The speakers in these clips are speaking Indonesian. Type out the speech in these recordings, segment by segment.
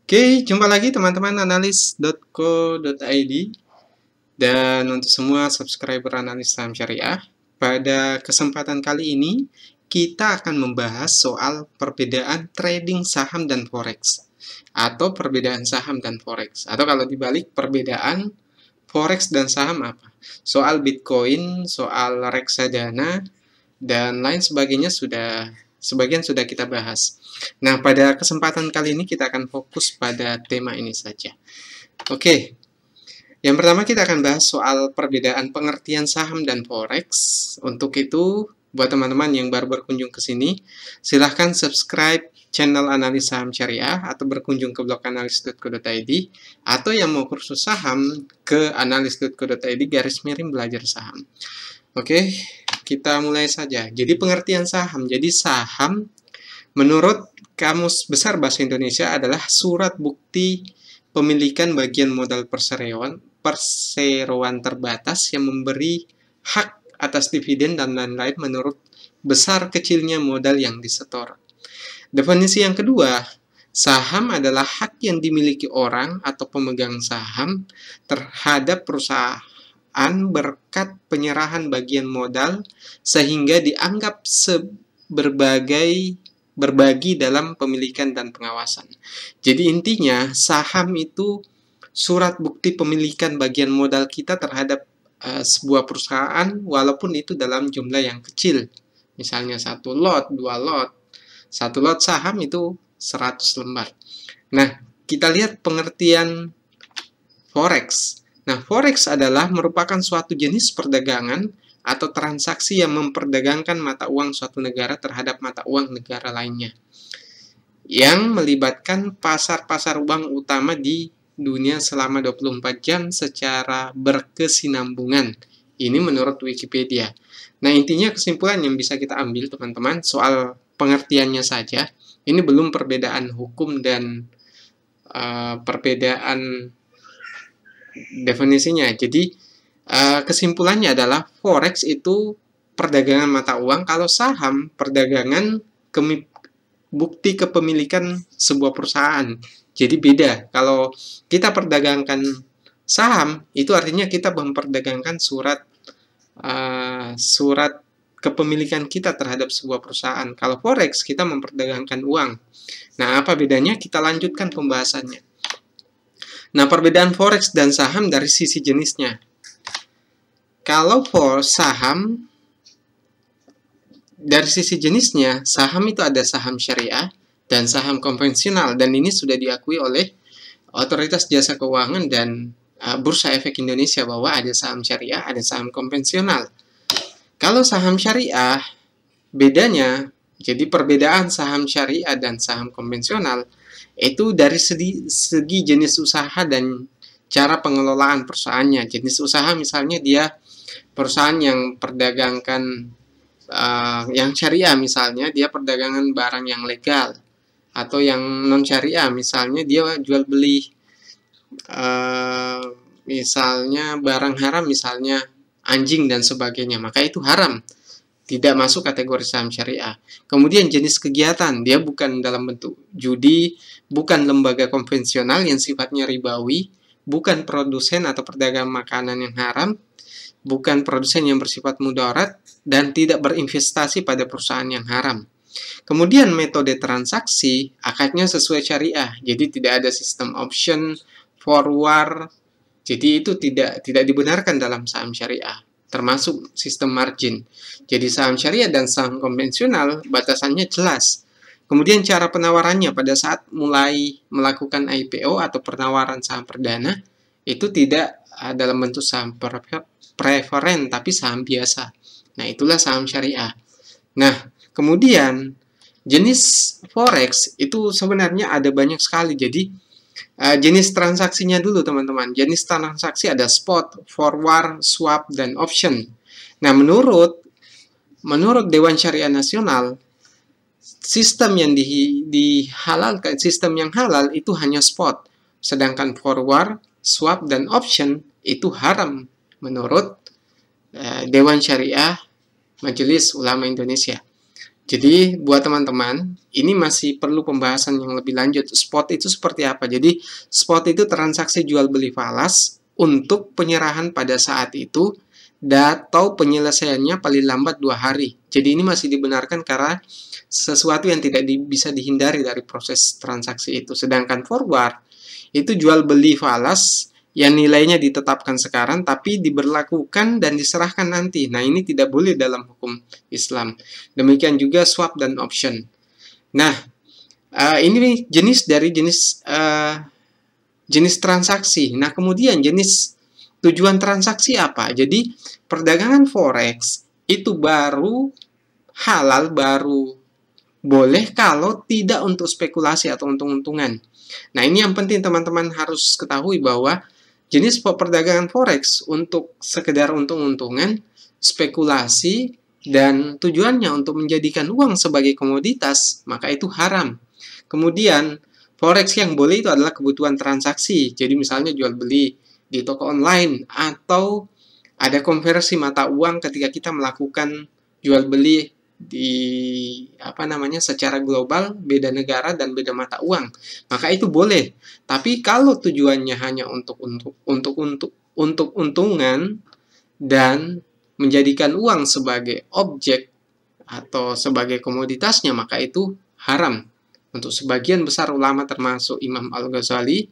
Oke, jumpa lagi teman-teman analis.co.id dan untuk semua subscriber analis saham syariah. Pada kesempatan kali ini kita akan membahas soal perbedaan trading saham dan forex atau perbedaan saham dan forex atau kalau dibalik perbedaan forex dan saham apa? Soal Bitcoin, soal reksadana dan lain sebagainya sebagian sudah kita bahas. Nah, pada kesempatan kali ini kita akan fokus pada tema ini saja. Oke, yang pertama kita akan bahas soal perbedaan pengertian saham dan forex. Untuk itu, buat teman-teman yang baru berkunjung ke sini, silahkan subscribe channel analis saham syariah atau berkunjung ke blog analis.co.id atau yang mau kursus saham ke analis.co.id/belajar saham. Oke, kita mulai saja. Jadi pengertian saham. Jadi saham menurut Kamus Besar Bahasa Indonesia adalah surat bukti pemilikan bagian modal perseroan terbatas yang memberi hak atas dividen dan lain-lain menurut besar kecilnya modal yang disetor. Definisi yang kedua, saham adalah hak yang dimiliki orang atau pemegang saham terhadap perusahaan berkat penyerahan bagian modal sehingga dianggap berbagi dalam pemilikan dan pengawasan. Jadi intinya saham itu surat bukti pemilikan bagian modal kita terhadap sebuah perusahaan walaupun itu dalam jumlah yang kecil. Misalnya 1 lot, 2 lot. 1 lot saham itu 100 lembar. Nah, kita lihat pengertian forex. Nah, forex adalah merupakan suatu jenis perdagangan atau transaksi yang memperdagangkan mata uang suatu negara terhadap mata uang negara lainnya, yang melibatkan pasar-pasar uang utama di dunia selama 24 jam secara berkesinambungan. Ini menurut Wikipedia. Nah, intinya kesimpulan yang bisa kita ambil, teman-teman, soal pengertiannya saja. Ini belum perbedaan hukum dan perbedaan definisinya. Jadi kesimpulannya adalah forex itu perdagangan mata uang, kalau saham perdagangan bukti kepemilikan sebuah perusahaan. Jadi beda. Kalau kita perdagangkan saham, itu artinya kita memperdagangkan surat kepemilikan kita terhadap sebuah perusahaan. Kalau forex kita memperdagangkan uang. Nah, apa bedanya? Kita lanjutkan pembahasannya. Nah, perbedaan forex dan saham dari sisi jenisnya. Kalau saham, dari sisi jenisnya, saham itu ada saham syariah dan saham konvensional. Dan ini sudah diakui oleh Otoritas Jasa Keuangan dan Bursa Efek Indonesia bahwa ada saham syariah, ada saham konvensional. Kalau saham syariah, bedanya, jadi perbedaan saham syariah dan saham konvensional, itu dari segi jenis usaha dan cara pengelolaan perusahaannya. Jenis usaha misalnya dia perusahaan yang perdagangkan yang syariah, misalnya dia perdagangan barang yang legal, atau yang non syariah misalnya dia jual beli misalnya barang haram, misalnya anjing dan sebagainya, maka itu haram, tidak masuk kategori saham syariah. Kemudian jenis kegiatan, dia bukan dalam bentuk judi, bukan lembaga konvensional yang sifatnya ribawi, bukan produsen atau pedagang makanan yang haram, bukan produsen yang bersifat mudarat, dan tidak berinvestasi pada perusahaan yang haram. Kemudian metode transaksi, akadnya sesuai syariah, jadi tidak ada sistem option, forward, jadi itu tidak dibenarkan dalam saham syariah, termasuk sistem margin. Jadi saham syariah dan saham konvensional batasannya jelas. Kemudian cara penawarannya pada saat mulai melakukan IPO atau penawaran saham perdana, itu tidak dalam bentuk saham preferen, tapi saham biasa. Nah, itulah saham syariah. Nah, kemudian jenis forex itu sebenarnya ada banyak sekali. Jadi jenis transaksinya dulu, teman-teman. Jenis transaksi ada spot, forward, swap, dan option. Nah, menurut Dewan Syariah Nasional, sistem yang dihalalkan, sistem yang halal itu hanya spot. Sedangkan forward, swap, dan option itu haram menurut Dewan Syariah Majelis Ulama Indonesia. Jadi buat teman-teman, ini masih perlu pembahasan yang lebih lanjut. Spot itu seperti apa? Jadi spot itu transaksi jual beli falas untuk penyerahan pada saat itu atau penyelesaiannya paling lambat 2 hari. Jadi ini masih dibenarkan karena sesuatu yang tidak bisa dihindari dari proses transaksi itu. Sedangkan forward itu jual beli falas yang nilainya ditetapkan sekarang tapi diberlakukan dan diserahkan nanti. Nah, ini tidak boleh dalam hukum Islam. Demikian juga swap dan option. Nah, ini jenis dari jenis transaksi. Nah, kemudian jenis tujuan transaksi apa? Jadi, perdagangan forex itu baru halal, baru boleh kalau tidak untuk spekulasi atau untung-untungan. Nah, ini yang penting teman-teman harus ketahui bahwa jenis perdagangan forex untuk sekedar untung-untungan, spekulasi, dan tujuannya untuk menjadikan uang sebagai komoditas, maka itu haram. Kemudian, forex yang boleh itu adalah kebutuhan transaksi. Jadi misalnya jual beli di toko online atau ada konversi mata uang ketika kita melakukan jual beli secara global, beda negara dan beda mata uang, maka itu boleh. Tapi kalau tujuannya hanya untuk untungan dan menjadikan uang sebagai objek atau sebagai komoditasnya, maka itu haram untuk sebagian besar ulama termasuk Imam Al-Ghazali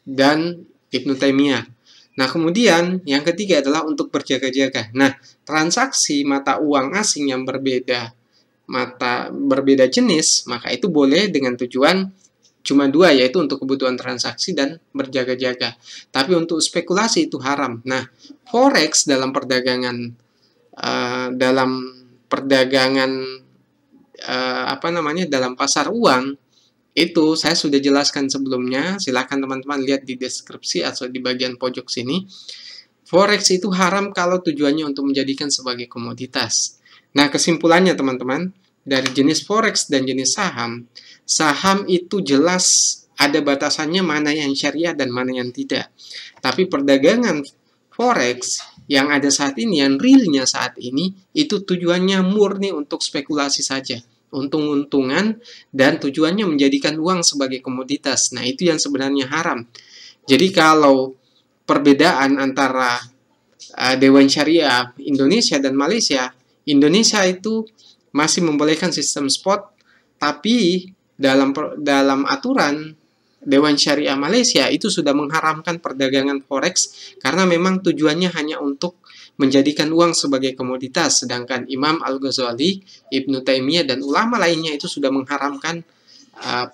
dan Ibnu Taimiyah. Nah, kemudian yang ketiga adalah untuk berjaga-jaga. Nah, transaksi mata uang asing yang berbeda jenis, maka itu boleh dengan tujuan cuma 2, yaitu untuk kebutuhan transaksi dan berjaga-jaga. Tapi untuk spekulasi itu haram. Nah, forex dalam perdagangan dalam pasar uang itu saya sudah jelaskan sebelumnya, silakan teman-teman lihat di deskripsi atau di bagian pojok sini. Forex itu haram kalau tujuannya untuk menjadikan sebagai komoditas. Nah, kesimpulannya teman-teman, dari jenis forex dan jenis saham, saham itu jelas ada batasannya mana yang syariah dan mana yang tidak. Tapi perdagangan forex yang ada saat ini, yang realnya saat ini, itu tujuannya murni untuk spekulasi saja, untung-untungan, dan tujuannya menjadikan uang sebagai komoditas. Nah, itu yang sebenarnya haram. Jadi kalau perbedaan antara Dewan Syariah Indonesia dan Malaysia, Indonesia itu masih membolehkan sistem spot, tapi dalam aturan Dewan Syariah Malaysia itu sudah mengharamkan perdagangan forex karena memang tujuannya hanya untuk menjadikan uang sebagai komoditas, sedangkan Imam Al-Ghazali, Ibnu Taimiyah, dan ulama lainnya itu sudah mengharamkan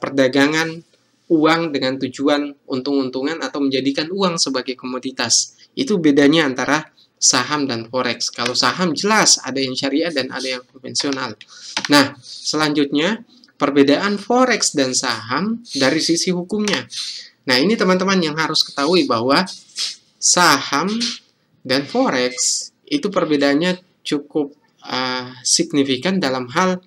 perdagangan uang dengan tujuan untung-untungan atau menjadikan uang sebagai komoditas. Itu bedanya antara saham dan forex. Kalau saham jelas ada yang syariah dan ada yang konvensional. Nah, selanjutnya perbedaan forex dan saham dari sisi hukumnya. Nah, ini teman-teman yang harus ketahui bahwa saham dan forex itu perbedaannya cukup signifikan dalam hal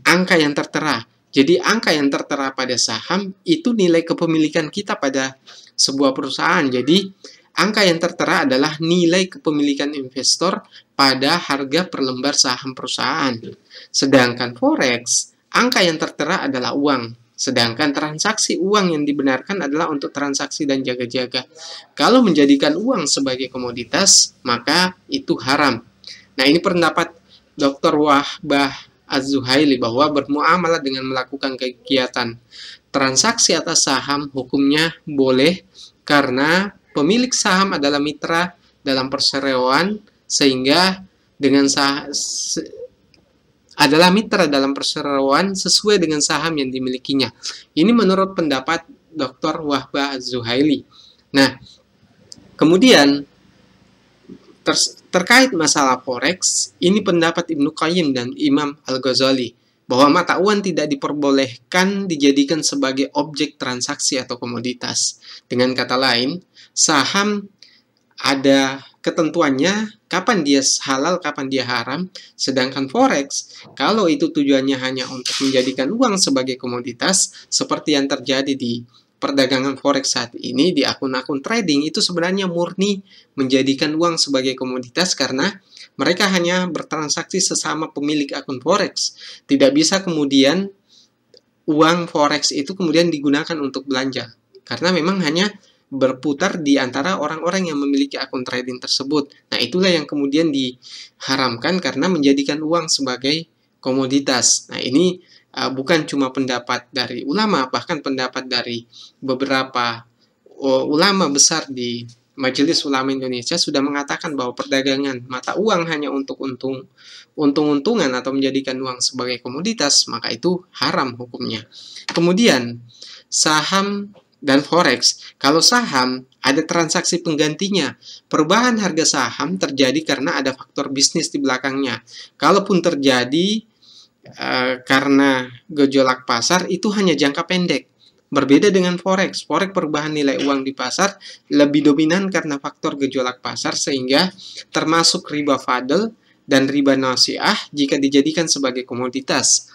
angka yang tertera. Jadi angka yang tertera pada saham itu nilai kepemilikan kita pada sebuah perusahaan. Jadi angka yang tertera adalah nilai kepemilikan investor pada harga per lembar saham perusahaan. Sedangkan forex, angka yang tertera adalah uang. Sedangkan transaksi uang yang dibenarkan adalah untuk transaksi dan jaga-jaga. Kalau menjadikan uang sebagai komoditas, maka itu haram. Nah, ini pendapat Dr. Wahbah Az-Zuhaili bahwa bermuamalah dengan melakukan kegiatan transaksi atas saham hukumnya boleh karena pemilik saham adalah mitra dalam perseroan sehingga dengan adalah mitra dalam perseroan sesuai dengan saham yang dimilikinya. Ini menurut pendapat Dr. Wahbah Az-Zuhaili. Nah, kemudian terkait masalah forex, ini pendapat Ibnu Qayyim dan Imam Al-Ghazali bahwa mata uang tidak diperbolehkan dijadikan sebagai objek transaksi atau komoditas. Dengan kata lain, saham ada ketentuannya kapan dia halal, kapan dia haram. Sedangkan forex, kalau itu tujuannya hanya untuk menjadikan uang sebagai komoditas, seperti yang terjadi di perdagangan forex saat ini di akun-akun trading itu sebenarnya murni menjadikan uang sebagai komoditas karena mereka hanya bertransaksi sesama pemilik akun forex. Tidak bisa kemudian uang forex itu kemudian digunakan untuk belanja karena memang hanya berputar di antara orang-orang yang memiliki akun trading tersebut. Nah, itulah yang kemudian diharamkan karena menjadikan uang sebagai komoditas. Nah, ini bukan cuma pendapat dari ulama, bahkan pendapat dari beberapa ulama besar di Majelis Ulama Indonesia sudah mengatakan bahwa perdagangan mata uang hanya untuk untung-untungan atau menjadikan uang sebagai komoditas, maka itu haram hukumnya. Kemudian, saham dan forex. Kalau saham, ada transaksi penggantinya. Perubahan harga saham terjadi karena ada faktor bisnis di belakangnya. Kalaupun terjadi karena gejolak pasar, itu hanya jangka pendek. Berbeda dengan forex. Forex perubahan nilai uang di pasar lebih dominan karena faktor gejolak pasar sehingga termasuk riba fadl dan riba nasiah jika dijadikan sebagai komoditas.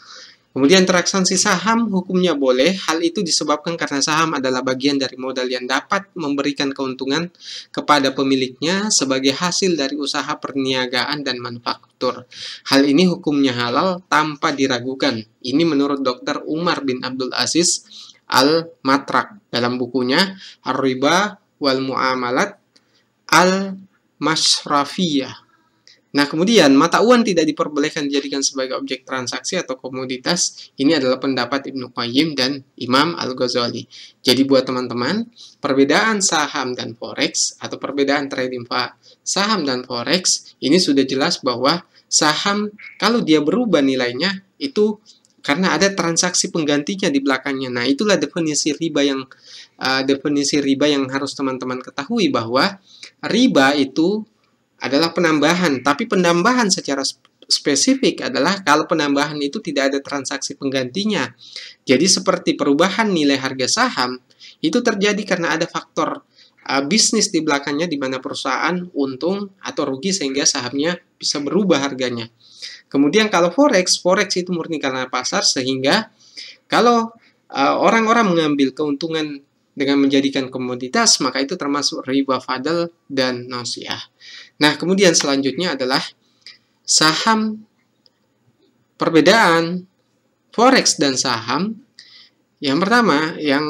Kemudian transaksi saham hukumnya boleh. Hal itu disebabkan karena saham adalah bagian dari modal yang dapat memberikan keuntungan kepada pemiliknya sebagai hasil dari usaha perniagaan dan manufaktur. Hal ini hukumnya halal tanpa diragukan. Ini menurut Dr. Umar bin Abdul Aziz Al-Matrak dalam bukunya Ar-Riba wal Mu'amalat Al-Mashrafiyah. Nah, kemudian mata uang tidak diperbolehkan dijadikan sebagai objek transaksi atau komoditas. Ini adalah pendapat Ibnu Qayyim dan Imam Al-Ghazali. Jadi buat teman-teman, perbedaan saham dan forex atau perbedaan trading saham dan forex ini sudah jelas bahwa saham kalau dia berubah nilainya itu karena ada transaksi penggantinya di belakangnya. Nah, itulah definisi riba yang harus teman-teman ketahui bahwa riba itu adalah penambahan, tapi penambahan secara spesifik adalah kalau penambahan itu tidak ada transaksi penggantinya. Jadi seperti perubahan nilai harga saham, itu terjadi karena ada faktor bisnis di belakangnya di mana perusahaan untung atau rugi sehingga sahamnya bisa berubah harganya. Kemudian kalau forex itu murni karena pasar sehingga kalau orang-orang mengambil keuntungan dengan menjadikan komoditas, maka itu termasuk riba fadl dan nasiah. Nah, kemudian selanjutnya adalah saham. Perbedaan forex dan saham. Yang pertama, yang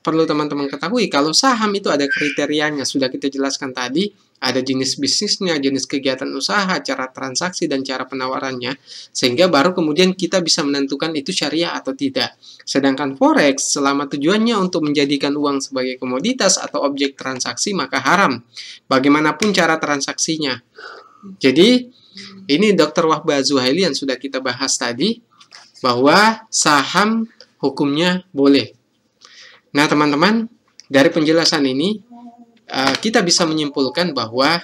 perlu teman-teman ketahui, kalau saham itu ada kriterianya, sudah kita jelaskan tadi, ada jenis bisnisnya, jenis kegiatan usaha, cara transaksi, dan cara penawarannya, sehingga baru kemudian kita bisa menentukan itu syariah atau tidak. Sedangkan forex, selama tujuannya untuk menjadikan uang sebagai komoditas atau objek transaksi, maka haram. Bagaimanapun cara transaksinya. Jadi, ini Dr. Wahbah Zuhaili yang sudah kita bahas tadi, bahwa saham hukumnya boleh. Nah, teman-teman, dari penjelasan ini, kita bisa menyimpulkan bahwa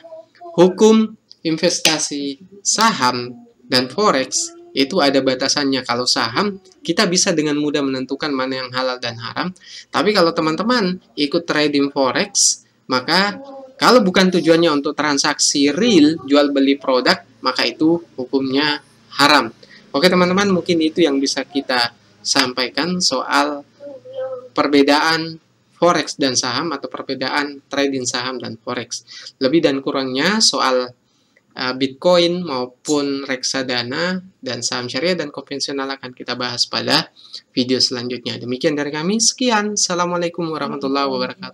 hukum investasi saham dan forex itu ada batasannya. Kalau saham, kita bisa dengan mudah menentukan mana yang halal dan haram. Tapi kalau teman-teman ikut trading forex, maka kalau bukan tujuannya untuk transaksi real, jual beli produk, maka itu hukumnya haram. Oke teman-teman, mungkin itu yang bisa kita sampaikan soal perbedaan forex dan saham atau perbedaan trading saham dan forex. Lebih dan kurangnya soal Bitcoin maupun reksadana dan saham syariah dan konvensional akan kita bahas pada video selanjutnya. Demikian dari kami, sekian. Assalamualaikum warahmatullahi wabarakatuh.